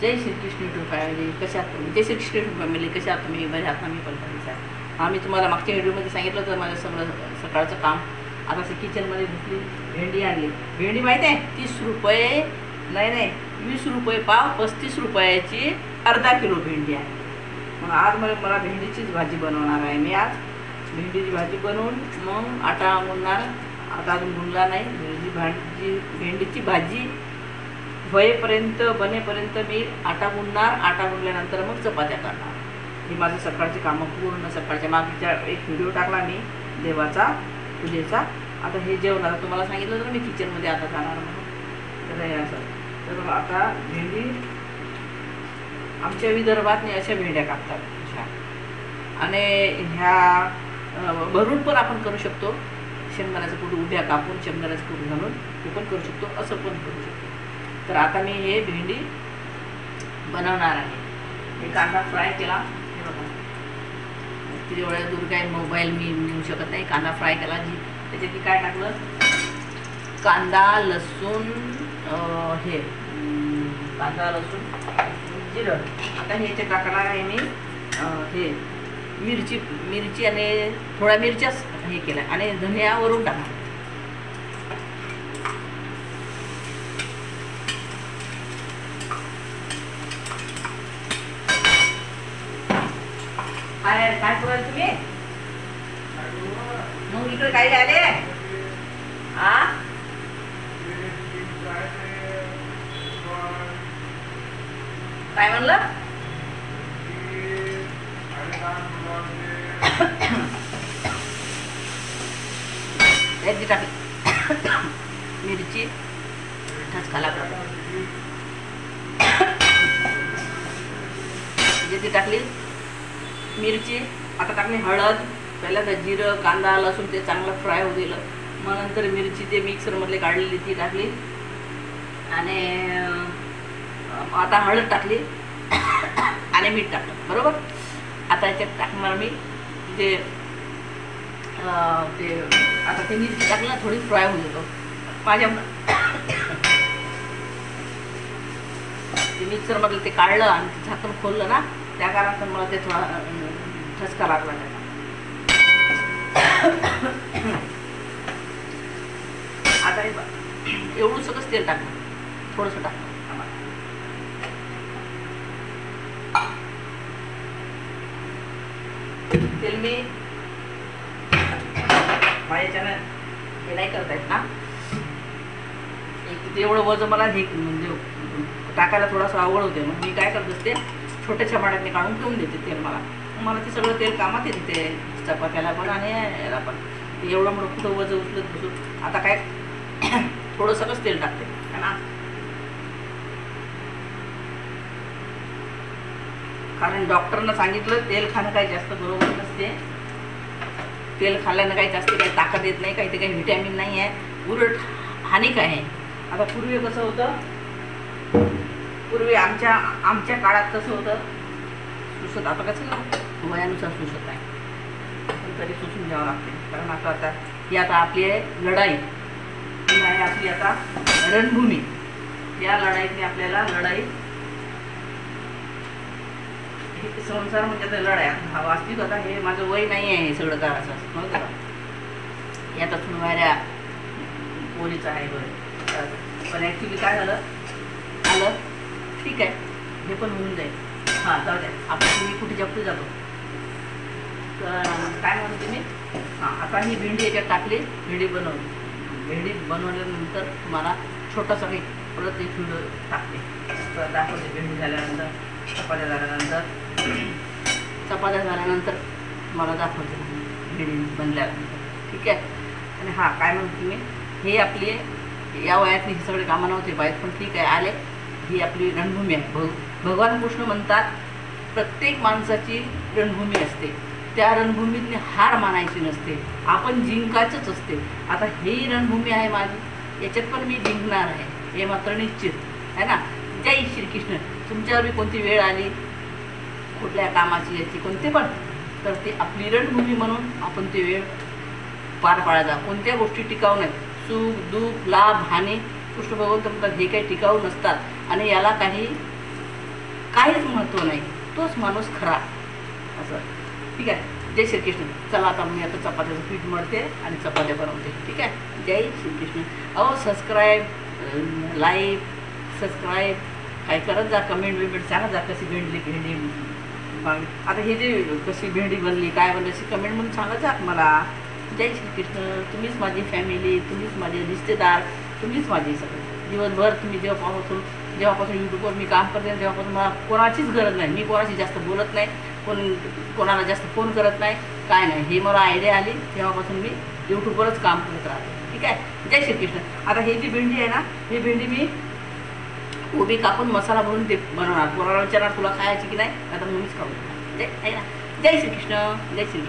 Jai Shrikrishna to family, कशा आहात तुम्ही? जय श्रीकृष्ण फॅमिली, कशा आहात तुम्ही? बरे आहात ना? मी पण बरीच आहे. मी तुम्हाला मागच्या व्हिडिओमध्ये सांगितलं होतं माझं सकाळचं काम. आता असं किचनमध्ये घुसली, भेंडी आणली. भेंडी माहीत आहे 30 रुपये, नाही 20 रुपये पाव, 35 रुपयाची अर्धा किलो भेंडी आहे. मग आज मला भेंडीचीच भाजी बनवणार आहे. मी आज भेंडीची भाजी बनवून मग आटा गुंजणार. आता अजून गुंजला नाही. भेंडीची भाजी बनेपर्यंत मी आटा गुंजणार. आटा गुंजल्यानंतर मग चपात्या करणार. हे माझं सकाळचे कामं पूर्ण. सकाळच्या मागच्या एक व्हिडिओ टाकला मी देवाचा, पूजेचा. आता हे जेवण. आता तुम्हाला सांगितलं होतं मी किचनमध्ये आता जाणार म्हणून. तर हे असं. तर आता भेंडी आमच्या विदर्भात अशा भेंड्या कापतात अशा. आणि ह्या भरून पण आपण करू शकतो. शेंगदाण्याचं कूट उभ्या कापून शेंगदाण्याचं कूट घालून हे पण करू शकतो, असं पण करू शकतो. तर आता मी हे भेंडी बनवणार आहे. हे कांदा फ्राय केला. हे बघा, किती वेळा दूर काय मोबाईल मी घेऊ शकत नाही. कांदा फ्राय केला. त्याच्यात काय टाकलं? कांदा, लसूण, हे कांदा, लसूण, जिरं. आता ह्याच्यात टाकणार आहे मी हे मिरची आणि थोड्या मिरच्याच हे केल्या आणि धनिया वरून टाकणार. काय कराल तुम्ही? मग इकडे काय आले? काय म्हणलं? याची टाकली मिरची, ठसका लागला. याची टाकली मिरची. आता टाकली हळद. पहिल्यांदा जिरं, कांदा, लसूण ते चांगलं फ्राय होऊ दिलं. मग नंतर मिरची ते मिक्सरमधले काढलेली ती टाकली. आणि आता हळद टाकली आणि मीठ टाकलं. बरोबर. आता याच्यात टाकणार मी ते आता ते मिरची टाकलं, थोडी फ्राय होऊ देतो. माझ्या ते मिक्सरमधलं ते काढलं आणि झाकण खोललं ना, त्या कारणानं मला ते थोडा ठसका लागला त्याचा. आता हे एवढं सगळंच तेल टाकलं, थोडंसं टाकलं. तेल मी माझ्याच्यानं हे नाही करता येत ना. एवढं वजन मला हे म्हणजे टाकायला थोडासा आवड होते. मग मी काय करत असते, छोट्या चपाट्याने काढून ठेवून देते तेल. मला ते सगळं तेल कामात येते, ते चपात्याला पण आणि याला पण. एवढं मोठं कुठं वजन उचलत बसून. आता काय थोडं सगळंच तेल टाकते है ना. कारण डॉक्टरनं सांगितलं तेल खाणं काही जास्त बरोबर नसते. तेल खाल्ल्यानं काही जास्त काही ताकद येत नाही, काही ते काही व्हिटॅमिन नाही आहे, उलट हानिक आहे. आता पूर्वी कसं होतं, पूर्वी आमच्या काळात कसं होतं, सुसत. आता कसं वयानुसार सुसत आहे, पण तरी सुसून घ्यावं लागते. कारण आता ही आता आपली आहे लढाई. ही आहे आपली आता रणभूमी. या लढाईतली आपल्याला संसार म्हणजे आता लढाई. वास्तविक आता हे माझं वय नाही आहे हे सगळं करायचं नव्हतं का. यात असून वाऱ्या पोलीचं आहे बरं. पण ॲक्च्युली काय झालं ठीक आहे, हे पण होऊन जाईल. जाऊ द्या. आपण मी कुठे जपतो जातो. तर काय म्हणते मी, आता ही भेंडी याच्यात टाकली. भेंडी बनवल्यानंतर तुम्हाला छोटासा काही परत एक व्हिडिओ टाकते, दाखवते. भेंडी झाल्यानंतर चपात्या झाल्यानंतर मला दाखवते भेंडी बनल्यानंतर. ठीक आहे. आणि काय म्हणते मी, हे आपली या वयातली ही सगळे कामं नव्हते पाहिजे, पण ठीक आहे आले. ही आपली रणभूमी आहे. भगवान कृष्ण म्हणतात प्रत्येक माणसाची रणभूमी असते. त्या रणभूमीतली हार मानायची नसते, आपण जिंकायचंच असते. आता ही रणभूमी आहे माझी, याच्यात पण मी जिंकणार आहे, हे मात्र निश्चित आहे ना. जय श्रीकृष्ण. तुमच्यावर कोणती वेळ आली, कुठल्या कामाची याची कोणते पण, तर ती आपली रणभूमी म्हणून आपण ती वेळ पार पाडायचा. कोणत्या गोष्टी टिकाऊ नाहीत. सुख, दुःख, लाभ, हानी कृष्ण भगवंत म्हणतात हे काही टिकाऊ नसतात. आणि याला काही काहीच महत्त्व नाही, तोच माणूस खरा असं. ठीक आहे. जय श्रीकृष्ण. चला आता मी आता चपात्याचं पीठ मळते आणि चपात्या बनवते. ठीक आहे. जय श्रीकृष्ण. अहो सबस्क्राईब, लाईक, सबस्क्राईब काय करत जा, कमेंट बिमेंट सांगा जा कशी भेंडी आता हे जे कशी भेंडी बनली काय बनली अशी कमेंट म्हणून सांगत जा मला. जय श्रीकृष्ण. तुम्हीच माझी फॅमिली, तुम्हीच माझे रिश्तेदार, तुम्हीच माझी सगळं. दिवसभर तुम्ही जेव्हापासून यूट्यूबवर मी काम करते तेव्हापासून मला कोणाचीच गरज नाही. मी कोणाशी जास्त बोलत नाही, कोणाला जास्त फोन करत नाही, काय नाही. हे मला आयडिया आली तेव्हापासून मी यूट्यूबवरच काम करत राहते. ठीक आहे. जय श्रीकृष्ण. आता ही जी भेंडी आहे ना, ही भेंडी मी कोबी कापून मसाला भरून ते बनवणार. कोणाला विचारणार तुला खायची की नाही, आता मीच खाऊ. जय श्रीकृष्ण. जय श्रीकृष्ण.